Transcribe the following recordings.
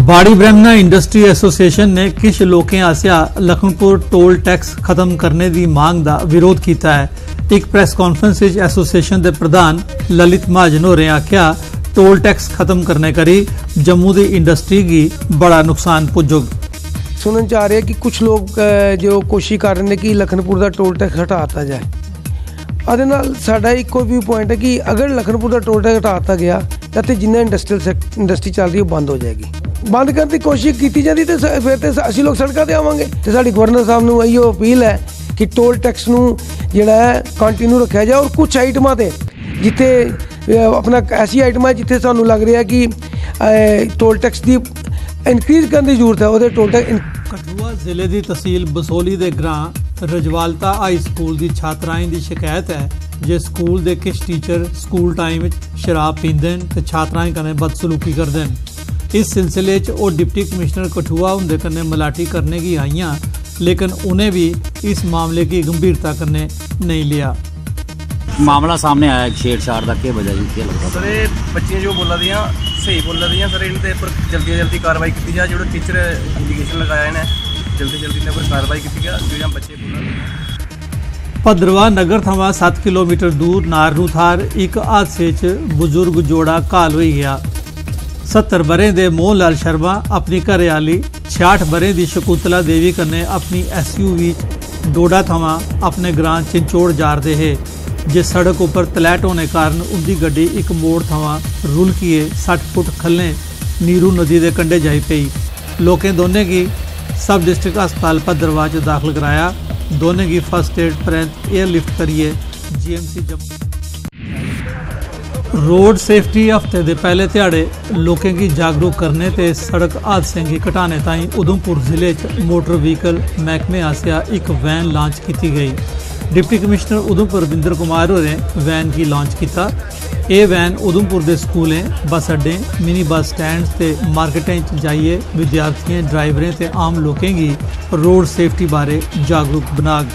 बाड़ी ब्रह्मणा industry association ने किश लोकें आसिया लखनपुर टोल टैक्स खत्म करने की मांग का विरोध किया है। एक प्रेस कॉन्फ्रेंस विच एसोसिएशन के प्रधान ललित महाजन होरें आख्या टोल टैक्स खत्म करने करी जम्मू की इंडस्ट्री की बड़ा नुकसान पुजुग। सुनने चाह रहे हैं कि कुछ लोग जो कोशिश कर रहे हैं कि लखनपुर का टोल टैक्स हटाता जाए। ਉਹਦੇ ਨਾਲ ਸਾਡਾ ਇੱਕੋ ਵੀ ਪੁਆਇੰਟ ਹੈ ਕਿ ਅਗਰ ਲਖਨਪੁਰ ਦਾ ਟੋਲ ਟੈਕਸ ਹਟਾਤਾ ਗਿਆ ਤਾਂ ਜਿੰਨਾ ਇੰਡਸਟਰੀ ਚੱਲ ਰਹੀ ਉਹ ਬੰਦ ਹੋ ਜਾਏਗੀ। ਬੰਦ ਕਰਨ ਦੀ ਕੋਸ਼ਿਸ਼ ਕੀਤੀ ਜਾਂਦੀ ਤੇ ਫਿਰ ਤੇ ਅਸੀਂ ਲੋਕ ਸੜਕਾਂ ਤੇ ਆਵਾਂਗੇ। ਤੇ ਸਾਡੀ ਗਵਰਨਰ ਸਾਹਿਬ ਨੂੰ ਇਹੋ ਅਪੀਲ ਹੈ ਕਿ ਟੋਲ ਟੈਕਸ ਨੂੰ ਜਿਹੜਾ ਹੈ ਕੰਟੀਨਿਊ ਰੱਖਿਆ ਜਾਏ ਔਰ ਕੁਝ ਆਈਟਮਾਂ ਤੇ ਜਿੱਥੇ ਆਪਣਾ ਐਸੀ ਆਈਟਮਾਂ ਜਿੱਥੇ ਸਾਨੂੰ ਲੱਗ ਰਿਹਾ ਕਿ ਟੋਲ ਟੈਕਸ ਦੀ ਇਨਕਰੀਜ਼ ਕਰਨ ਦੀ ਜ਼ਰੂਰਤ ਹੈ ਉਹਦੇ ਟੋਲ ਟੈਕਸ। कठुआ जिले की तहसील बसोली के ग्रां रजवालता हाई स्कूल की छात्राएं की शिकायत है जे स्कूल के किश टीचर स्कूल टाइम शराब पींदे ते छात्राएं कन्नै बदसलूकी करदे न। इस सिलसिले वो डिप्टी कमिश्नर कठुआ उनके कन्नै मलाटी करने की आईयां लेकिन उन्हें भी इस मामले की गंभीरता कन्नै नहीं लिया। मामला सामने आया छेड़छाड़ का क्या वजह जी क्या लगता सर ये बच्चियां जो बोला दियां सही बोला दियां सर इनके पर जल्दी कार्रवाई की जाए। जो टीचर इंडिकेशन लगाया इन्हें जल्दी इन्हें पर कार्रवाई की जाए जो बच्चे बोला। भद्रवाह नगर थमां 7 किलोमीटर दूर नारू थार एक हादसे च बुजुर्ग जोड़ा घायल हो गया। 70 बरें दे मोहन लाल शर्मा अपनी घरेआली 66 बरें दी शकुंतला देवी कन्नै अपनी SUV डोडा थमां अपने ग्रां चिंचोड़ जा रहे हे जे सड़क उपर तलैट होने कारण उनकी गड्डी एक मोड़ थमां रुलकिए 60 फुट खल्ले नीरू नदी के कंढे जाई पई। लोकें दोनों की सब डिस्ट्रिक्ट अस्पताल भद्रवाह च दाखिल कराया। दोनों की फर्स्ट एड परैंत एयरलिफ्ट करिए GMC जम्मू। रोड सेफ्टी हफ्ते के पहले ध्याड़े लोगों की जागरूक करने ते सड़क हादसों की घटाने ताईं उधमपुर जिले च मोटर व्हीकल महकमे आसिया एक वैन लॉन्च की गई। डिप्टी कमिश्नर उधमपुर रविंद्र कुमार होरें वैन की लॉन्च किया। ये वैन उधमपुर के स्कूलें बस अड्डे मिनी बस स्टैंड ते मार्केटें च जाइए विद्यार्थियों ड्राइवरें ते आम लोगों की रोड सेफ्टी बारे जागरूक बनाग।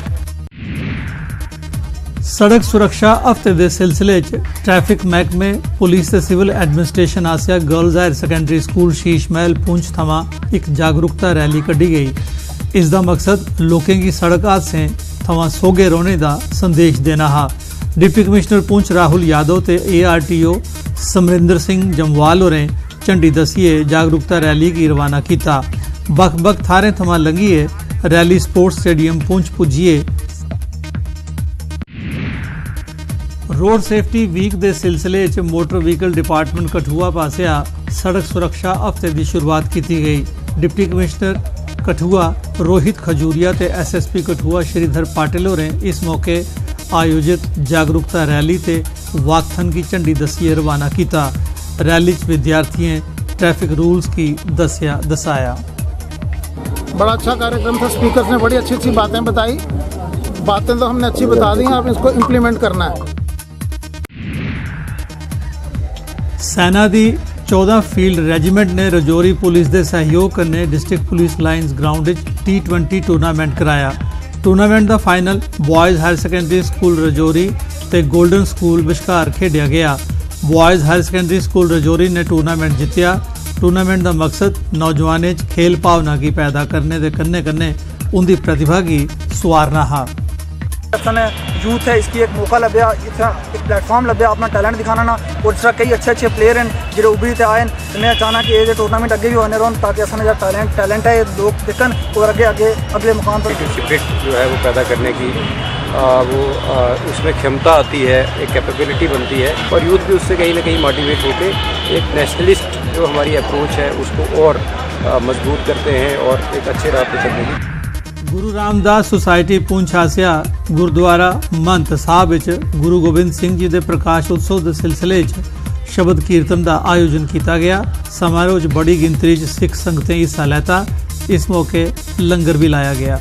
सड़क सुरक्षा हफ्ते के सिलसिले ट्रैफिक महकमे पुलिस ते सिविल एडमिनिस्ट्रेशन आसिया girls higher secondary school Sheesh Mahal Poonch थमां एक जागरूकता रैली कढ़ी गई। इसका मकसद लोगों की सड़क हादसे थमां सोगे रौने का संदेश देना हा। डिप्टी कमिश्नर पुंछ राहुल यादव ते ARTO समरिंदर सिंह जमवाल होरें झंडी दस्सिए जागरूकता रैली की रवाना किया। बख थारें थमां लंघिए रैली स्पोर्ट्स स्टेडियम पुंछ पुजिए। रोड सेफ्टी वीक के सिलसिले च मोटर व्हीकल डिपार्टमेंट कठुआ पासिया सड़क सुरक्षा हफ्ते की शुरुआत की गई। डिप्टी कमिश्नर कठुआ रोहित खजूरिया ते SSP कठुआ श्रीधर पाटिल होरें इस मौके आयोजित जागरूकता रैली ते वाकथन की झंडी दस्सिए रवाना किया। रैली च विद्यार्थियों ट्रैफिक रूल्स की दसाया। बड़ा अच्छा कार्यक्रम था। स्पीकर्स ने बड़ी अच्छी बातें बताई। बातें तो हमने अच्छी बता दी, अब इसको इम्प्लीमेंट करना है। सेना की 14 फील्ड रेजिमेंट ने रजौरी पुलिस के सहयोग कन्नै district police lines ground T20 tournament कराया। टूर्नामेंट का final boys higher secondary school Rajouri ते गोल्डन स्कूल विचकार खेडिया गया। Boys higher secondary school Rajouri ने टूर्नामेंट जीतिया। टूर्नामेंट का मकसद नौजवानों च खेल भावना की पैदा करने के कन्ने कन्ने उनकी प्रतिभा की सुधारना हा। यूथ है इसकी एक मौका लभ्या, एक प्लेटफॉर्म लभ्या अपना टैलेंट दिखाना ना। और इस तरह कई अच्छे प्लेयर हैं जो उभरी ते आए। तो मैं चाहना कि ये टूर्नामेंट अगे भी होने रहो ताकि असने जो टैलेंट है लोग दिखन और अगले मुकाम पर स्पिरिट जो है वो पैदा करने की उसमें क्षमता आती है, एक कैपेबिलिटी बनती है और यूथ भी उससे कहीं ना कहीं मोटिवेट होकर एक नेशनलिस्ट जो हमारी अप्रोच है उसको और मजबूत करते हैं और एक अच्छे राह पर चलने की। गुरु रामदास सोसायटी पुंछ आसिया गुरुद्वारा महंत साहब गुरु गोबिंद सिंह जी के प्रकाश उत्सव के सिलसिले शबद कीर्तन का आयोजन किया गया। समारोह बड़ी गिनती सिख संगतें हिस्सा लैता। इस मौके लंगर भी लाया गया।